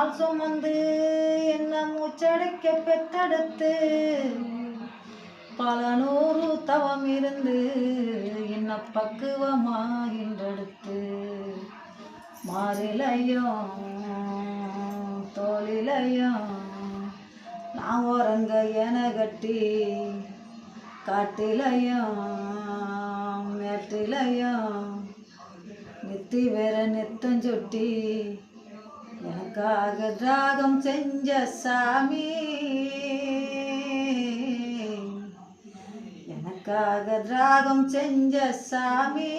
நாள் சுமந்து என்ன மூச்சடைக்க பெற்றெடுத்து பல நூறு தவம் இருந்து என்ன பக்குவமாகின்றெடுத்து மாறிலையும் தோளிலையும் நான் உறங்க என கட்டி காட்டிலையும் மேட்டிலையும் நித்தி வேற நெத்தஞ்சொட்டி எனக்காக தியாகம் செஞ்ச சாமி, எனக்காக தியாகம் செஞ்ச சாமி.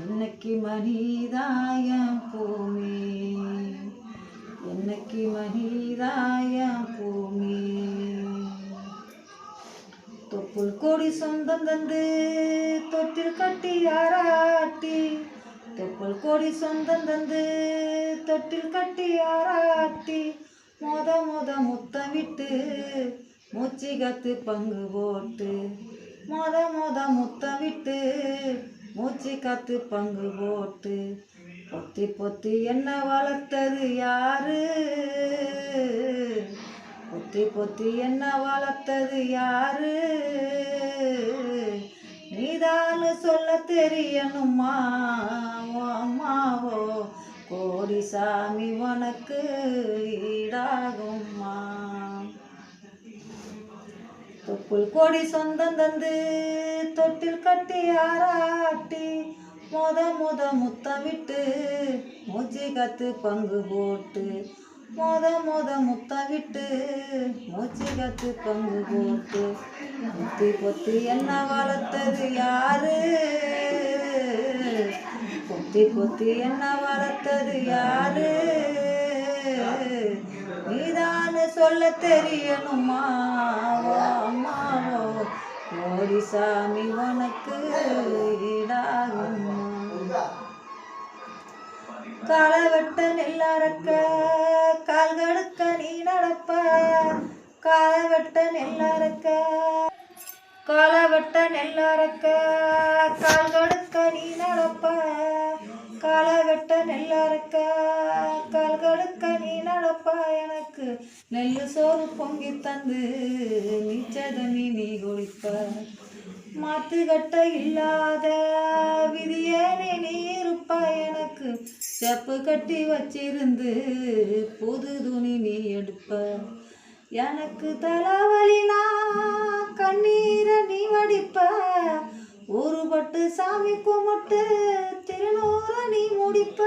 இன்னைக்கு மனிதாயம் பூமி, இன்னைக்கு மனிதாயம் பூமி. தொப்புள் கொடி சொந்தம் தந்து தொட்டில் கட்டி ஆராட்டி, தொப்புள் கொடி சொந்தம் தந்து தொட்டில் கட்டி ஆராட்டி மொத முத்தம் விட்டு மூச்சு கத்து பங்கு போட்டு மொத முத்தம் விட்டு மூச்சு காத்து பங்கு போட்டு பொத்தி பொத்தி என்ன வளர்த்தது யாரு, பொத்தி பொத்தி என்ன வளர்த்தது யாரு. நீதான்னு சொல்ல தெரியணுமா அம்மாவோ, கோடி சாமி உனக்கு ஈடாகும்மா. தொப்புள் கொடி சொந்தம் தந்து தொட்டில் கட்டி ஆராட்டி மொத முத்தம் விட்டு மூச்சு கத்து பங்கு போட்டு மொத முத்தம் விட்டு மூச்சு கத்து பங்கு போட்டு பொத்தி பொத்தி என்ன வளர்த்தது யாரு, பொத்தி பொத்தி என்ன வளர்த்தது யாரு. நீதான்னு சொல்ல தெரியணுமா அம்மாவோ, கோடி சாமி உனக்கு ஈடாகுமா. களை வெட்ட நெல்லறக்க கால் கடுக்க நீ நடப்ப, களை வெட்ட நெல்லறக்க களை வெட்ட நெல்லறக்க கால் கடுக்க நீ நடப்ப, களை வெட்ட நெல்லறக்க கால் கடுக்க நீ நடப்ப. எனக்கு நெல்லு சோறு பொங்கி தந்து நீச்சதனி நீ குடிப்ப, மாத்து கட்ட இல்லாத விதியேனே நீ இருப்ப. எனக்கு செப்பு கட்டி வச்சிருந்து புது துணி நீ எடுப்ப, எனக்கு தலைவலினா கண்ணீரை நீ வடிப்ப. ஒரு பட்டு சாமி கும்பிட்டு திருநூற நீ முடிப்ப.